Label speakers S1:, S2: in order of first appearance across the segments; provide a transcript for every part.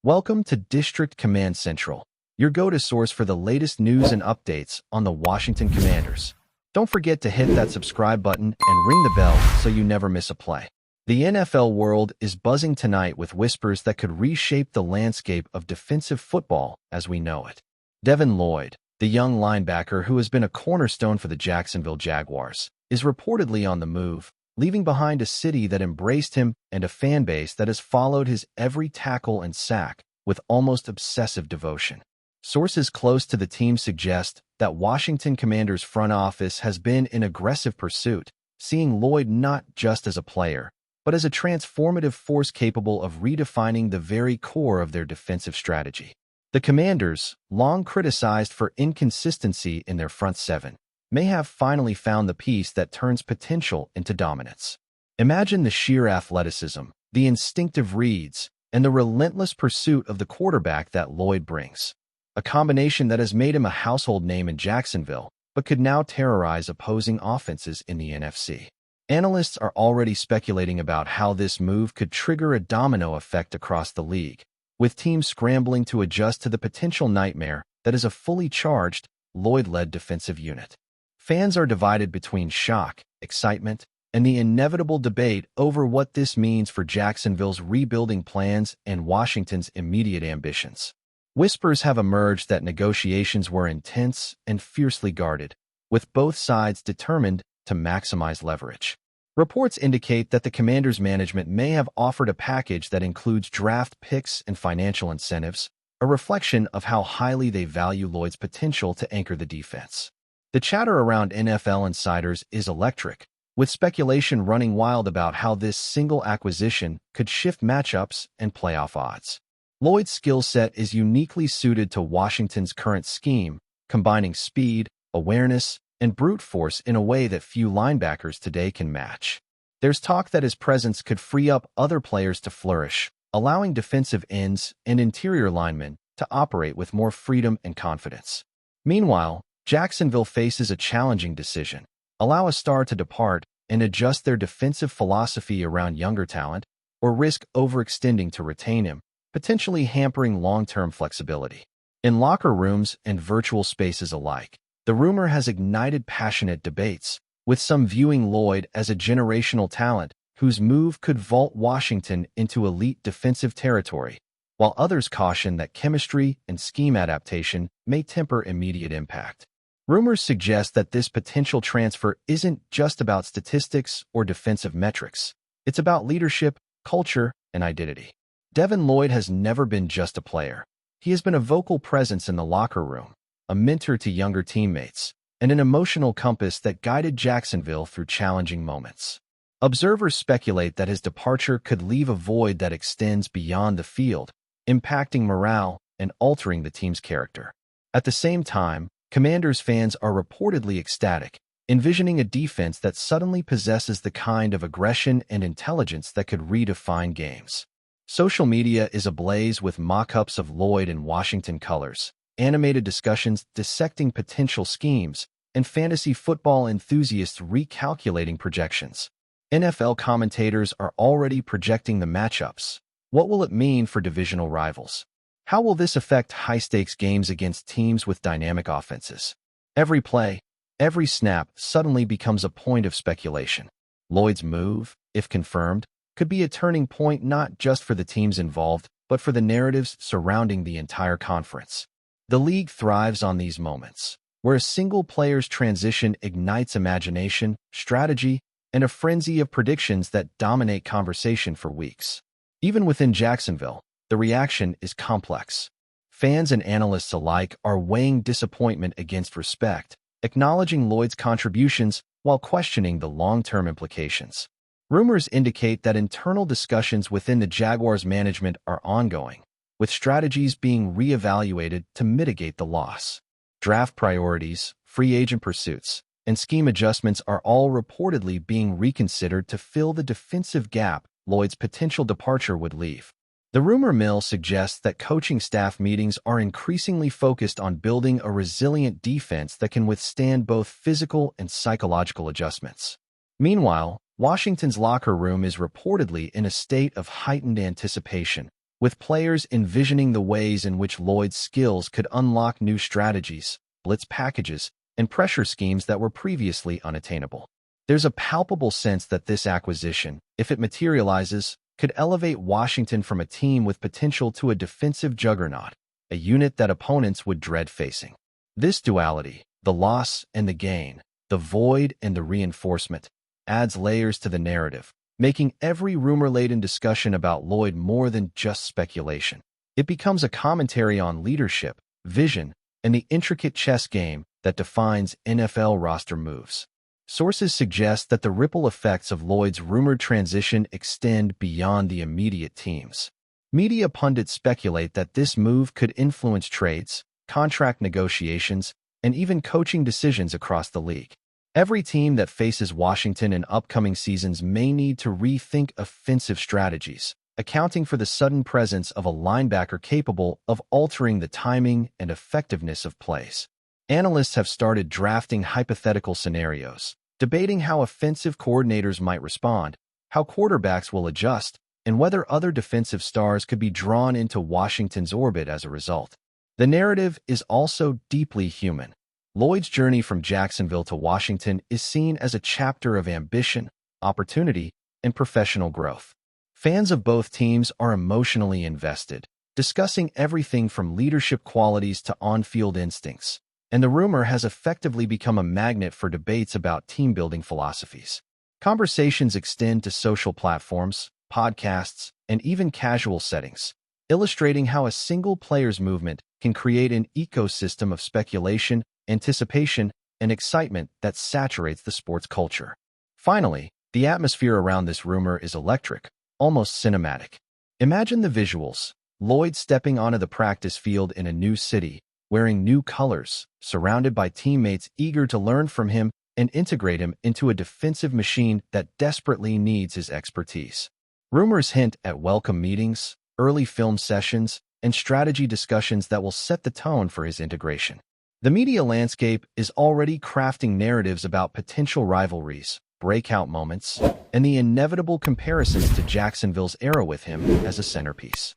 S1: Welcome to District Command Central, your go-to source for the latest news and updates on the Washington Commanders. Don't forget to hit that subscribe button and ring the bell so you never miss a play. The NFL world is buzzing tonight with whispers that could reshape the landscape of defensive football as we know it. Devin Lloyd, the young linebacker who has been a cornerstone for the Jacksonville Jaguars, is reportedly on the move, leaving behind a city that embraced him and a fan base that has followed his every tackle and sack with almost obsessive devotion. Sources close to the team suggest that Washington Commanders' front office has been in aggressive pursuit, seeing Lloyd not just as a player, but as a transformative force capable of redefining the very core of their defensive strategy. The Commanders, long criticized for inconsistency in their front seven, may have finally found the piece that turns potential into dominance. Imagine the sheer athleticism, the instinctive reads, and the relentless pursuit of the quarterback that Lloyd brings. A combination that has made him a household name in Jacksonville, but could now terrorize opposing offenses in the NFC. Analysts are already speculating about how this move could trigger a domino effect across the league, with teams scrambling to adjust to the potential nightmare that is a fully charged, Lloyd-led defensive unit. Fans are divided between shock, excitement, and the inevitable debate over what this means for Jacksonville's rebuilding plans and Washington's immediate ambitions. Whispers have emerged that negotiations were intense and fiercely guarded, with both sides determined to maximize leverage. Reports indicate that the Commanders' management may have offered a package that includes draft picks and financial incentives, a reflection of how highly they value Lloyd's potential to anchor the defense. The chatter around NFL insiders is electric, with speculation running wild about how this single acquisition could shift matchups and playoff odds. Lloyd's skill set is uniquely suited to Washington's current scheme, combining speed, awareness, and brute force in a way that few linebackers today can match. There's talk that his presence could free up other players to flourish, allowing defensive ends and interior linemen to operate with more freedom and confidence. Meanwhile, Jacksonville faces a challenging decision: allow a star to depart and adjust their defensive philosophy around younger talent, or risk overextending to retain him, potentially hampering long-term flexibility. In locker rooms and virtual spaces alike, the rumor has ignited passionate debates, with some viewing Lloyd as a generational talent whose move could vault Washington into elite defensive territory, while others caution that chemistry and scheme adaptation may temper immediate impact. Rumors suggest that this potential transfer isn't just about statistics or defensive metrics. It's about leadership, culture, and identity. Devin Lloyd has never been just a player. He has been a vocal presence in the locker room, a mentor to younger teammates, and an emotional compass that guided Jacksonville through challenging moments. Observers speculate that his departure could leave a void that extends beyond the field, impacting morale and altering the team's character. At the same time, Commanders fans are reportedly ecstatic, envisioning a defense that suddenly possesses the kind of aggression and intelligence that could redefine games. Social media is ablaze with mock-ups of Lloyd in Washington colors, animated discussions dissecting potential schemes, and fantasy football enthusiasts recalculating projections. NFL commentators are already projecting the matchups. What will it mean for divisional rivals? How will this affect high-stakes games against teams with dynamic offenses? Every play, every snap suddenly becomes a point of speculation. Lloyd's move, if confirmed, could be a turning point not just for the teams involved, but for the narratives surrounding the entire conference. The league thrives on these moments, where a single player's transition ignites imagination, strategy, and a frenzy of predictions that dominate conversation for weeks. Even within Jacksonville, the reaction is complex. Fans and analysts alike are weighing disappointment against respect, acknowledging Lloyd's contributions while questioning the long-term implications. Rumors indicate that internal discussions within the Jaguars' management are ongoing, with strategies being reevaluated to mitigate the loss. Draft priorities, free agent pursuits, and scheme adjustments are all reportedly being reconsidered to fill the defensive gap Lloyd's potential departure would leave. The rumor mill suggests that coaching staff meetings are increasingly focused on building a resilient defense that can withstand both physical and psychological adjustments. Meanwhile, Washington's locker room is reportedly in a state of heightened anticipation, with players envisioning the ways in which Lloyd's skills could unlock new strategies, blitz packages, and pressure schemes that were previously unattainable. There's a palpable sense that this acquisition, if it materializes, could elevate Washington from a team with potential to a defensive juggernaut, a unit that opponents would dread facing. This duality, the loss and the gain, the void and the reinforcement, adds layers to the narrative, making every rumor-laden discussion about Lloyd more than just speculation. It becomes a commentary on leadership, vision, and the intricate chess game that defines NFL roster moves. Sources suggest that the ripple effects of Lloyd's rumored transition extend beyond the immediate teams. Media pundits speculate that this move could influence trades, contract negotiations, and even coaching decisions across the league. Every team that faces Washington in upcoming seasons may need to rethink offensive strategies, accounting for the sudden presence of a linebacker capable of altering the timing and effectiveness of plays. Analysts have started drafting hypothetical scenarios, debating how offensive coordinators might respond, how quarterbacks will adjust, and whether other defensive stars could be drawn into Washington's orbit as a result. The narrative is also deeply human. Lloyd's journey from Jacksonville to Washington is seen as a chapter of ambition, opportunity, and professional growth. Fans of both teams are emotionally invested, discussing everything from leadership qualities to on-field instincts, and the rumor has effectively become a magnet for debates about team-building philosophies. Conversations extend to social platforms, podcasts, and even casual settings, illustrating how a single player's movement can create an ecosystem of speculation, anticipation, and excitement that saturates the sports culture. Finally, the atmosphere around this rumor is electric, almost cinematic. Imagine the visuals: Lloyd stepping onto the practice field in a new city, wearing new colors, surrounded by teammates eager to learn from him and integrate him into a defensive machine that desperately needs his expertise. Rumors hint at welcome meetings, early film sessions, and strategy discussions that will set the tone for his integration. The media landscape is already crafting narratives about potential rivalries, breakout moments, and the inevitable comparisons to Jacksonville's era with him as a centerpiece.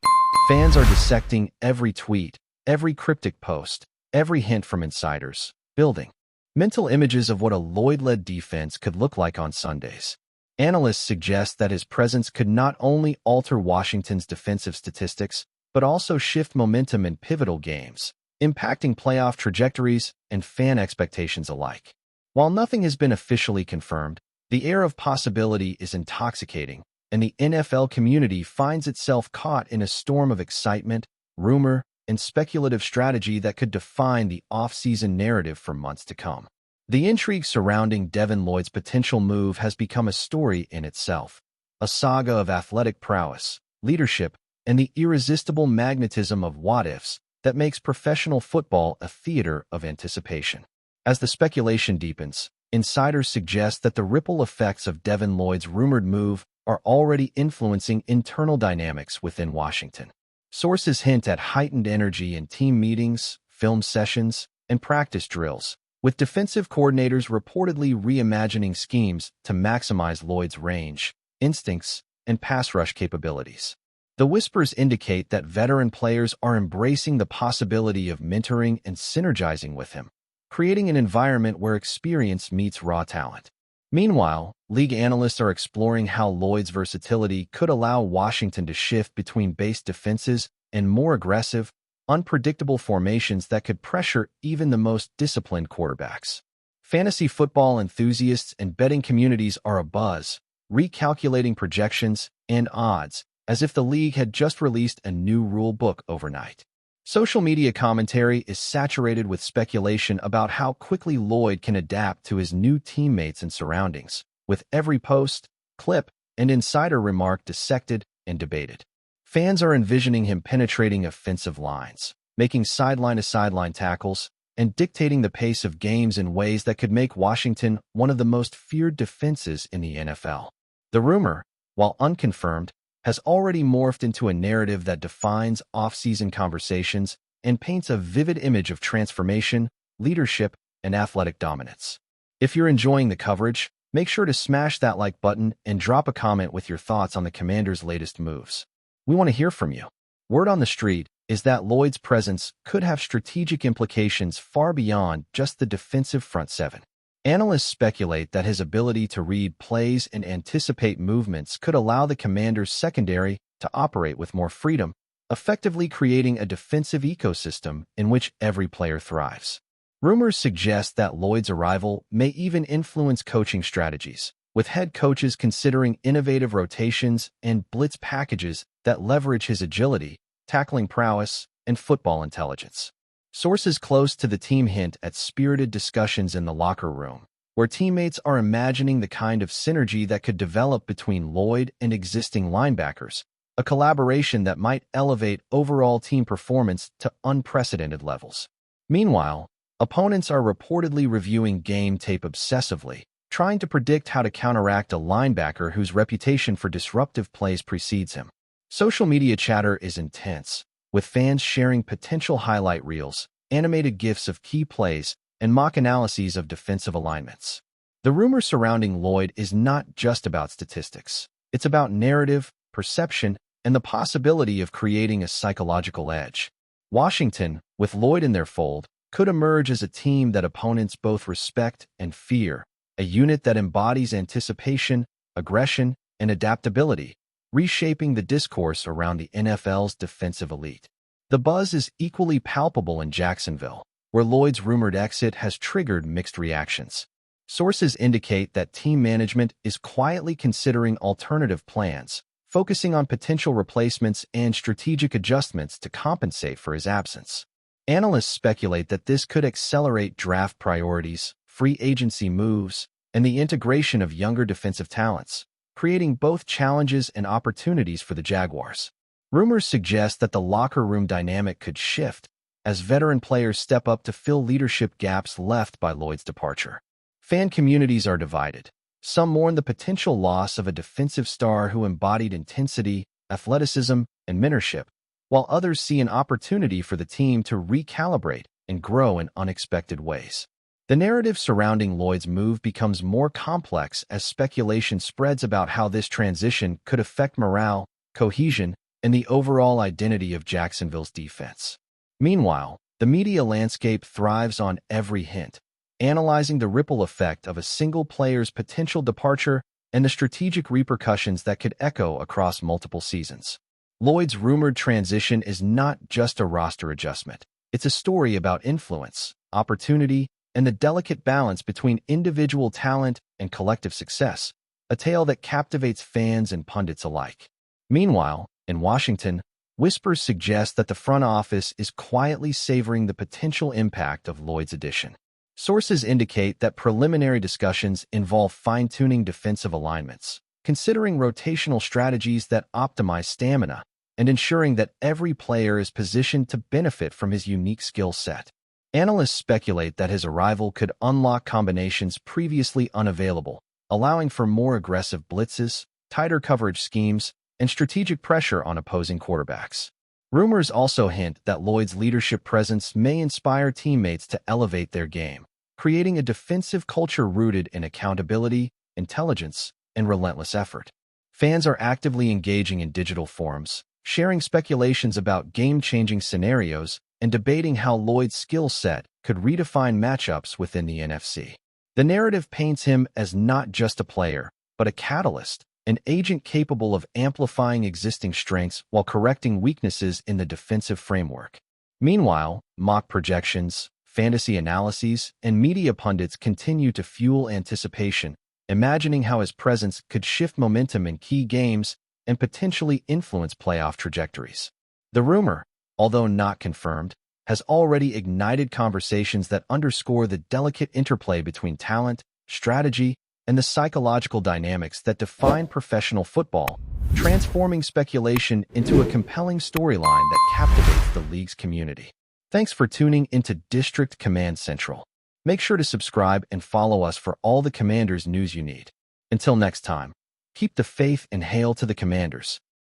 S1: Fans are dissecting every tweet, every cryptic post, every hint from insiders, building mental images of what a Lloyd-led defense could look like on Sundays. Analysts suggest that his presence could not only alter Washington's defensive statistics, but also shift momentum in pivotal games, impacting playoff trajectories and fan expectations alike. While nothing has been officially confirmed, the air of possibility is intoxicating, and the NFL community finds itself caught in a storm of excitement, rumor, and speculative strategy that could define the off-season narrative for months to come. The intrigue surrounding Devin Lloyd's potential move has become a story in itself, a saga of athletic prowess, leadership, and the irresistible magnetism of what-ifs that makes professional football a theater of anticipation. As the speculation deepens, insiders suggest that the ripple effects of Devin Lloyd's rumored move are already influencing internal dynamics within Washington. Sources hint at heightened energy in team meetings, film sessions, and practice drills, with defensive coordinators reportedly reimagining schemes to maximize Lloyd's range, instincts, and pass rush capabilities. The whispers indicate that veteran players are embracing the possibility of mentoring and synergizing with him, creating an environment where experience meets raw talent. Meanwhile, league analysts are exploring how Lloyd's versatility could allow Washington to shift between base defenses and more aggressive, unpredictable formations that could pressure even the most disciplined quarterbacks. Fantasy football enthusiasts and betting communities are abuzz, recalculating projections and odds as if the league had just released a new rule book overnight. Social media commentary is saturated with speculation about how quickly Lloyd can adapt to his new teammates and surroundings, with every post, clip, and insider remark dissected and debated. Fans are envisioning him penetrating offensive lines, making sideline-to-sideline tackles, and dictating the pace of games in ways that could make Washington one of the most feared defenses in the NFL. The rumor, while unconfirmed, has already morphed into a narrative that defines off-season conversations and paints a vivid image of transformation, leadership, and athletic dominance. If you're enjoying the coverage, make sure to smash that like button and drop a comment with your thoughts on the Commanders' latest moves. We want to hear from you. Word on the street is that Lloyd's presence could have strategic implications far beyond just the defensive front seven. Analysts speculate that his ability to read plays and anticipate movements could allow the Commanders' secondary to operate with more freedom, effectively creating a defensive ecosystem in which every player thrives. Rumors suggest that Lloyd's arrival may even influence coaching strategies, with head coaches considering innovative rotations and blitz packages that leverage his agility, tackling prowess, and football intelligence. Sources close to the team hint at spirited discussions in the locker room, where teammates are imagining the kind of synergy that could develop between Lloyd and existing linebackers, a collaboration that might elevate overall team performance to unprecedented levels. Meanwhile, opponents are reportedly reviewing game tape obsessively, trying to predict how to counteract a linebacker whose reputation for disruptive plays precedes him. Social media chatter is intense, with fans sharing potential highlight reels, animated GIFs of key plays, and mock analyses of defensive alignments. The rumor surrounding Lloyd is not just about statistics. It's about narrative, perception, and the possibility of creating a psychological edge. Washington, with Lloyd in their fold, could emerge as a team that opponents both respect and fear, a unit that embodies anticipation, aggression, and adaptability, reshaping the discourse around the NFL's defensive elite. The buzz is equally palpable in Jacksonville, where Lloyd's rumored exit has triggered mixed reactions. Sources indicate that team management is quietly considering alternative plans, focusing on potential replacements and strategic adjustments to compensate for his absence. Analysts speculate that this could accelerate draft priorities, free agency moves, and the integration of younger defensive talents, creating both challenges and opportunities for the Jaguars. Rumors suggest that the locker room dynamic could shift as veteran players step up to fill leadership gaps left by Lloyd's departure. Fan communities are divided. Some mourn the potential loss of a defensive star who embodied intensity, athleticism, and mentorship, while others see an opportunity for the team to recalibrate and grow in unexpected ways. The narrative surrounding Lloyd's move becomes more complex as speculation spreads about how this transition could affect morale, cohesion, and the overall identity of Jacksonville's defense. Meanwhile, the media landscape thrives on every hint, analyzing the ripple effect of a single player's potential departure and the strategic repercussions that could echo across multiple seasons. Lloyd's rumored transition is not just a roster adjustment. It's a story about influence, opportunity, and the delicate balance between individual talent and collective success, a tale that captivates fans and pundits alike. Meanwhile, in Washington, whispers suggest that the front office is quietly savoring the potential impact of Lloyd's addition. Sources indicate that preliminary discussions involve fine-tuning defensive alignments, considering rotational strategies that optimize stamina, and ensuring that every player is positioned to benefit from his unique skill set. Analysts speculate that his arrival could unlock combinations previously unavailable, allowing for more aggressive blitzes, tighter coverage schemes, and strategic pressure on opposing quarterbacks. Rumors also hint that Lloyd's leadership presence may inspire teammates to elevate their game, creating a defensive culture rooted in accountability, intelligence, and relentless effort. Fans are actively engaging in digital forums, sharing speculations about game-changing scenarios and debating how Lloyd's skill set could redefine matchups within the NFC. The narrative paints him as not just a player, but a catalyst, an agent capable of amplifying existing strengths while correcting weaknesses in the defensive framework. Meanwhile, mock projections, fantasy analyses, and media pundits continue to fuel anticipation, imagining how his presence could shift momentum in key games and potentially influence playoff trajectories. The rumor, although not confirmed, has already ignited conversations that underscore the delicate interplay between talent, strategy, and the psychological dynamics that define professional football, transforming speculation into a compelling storyline that captivates the league's community. Thanks for tuning into District Command Central. Make sure to subscribe and follow us for all the Commanders news you need. Until next time, keep the faith and hail to the Commanders.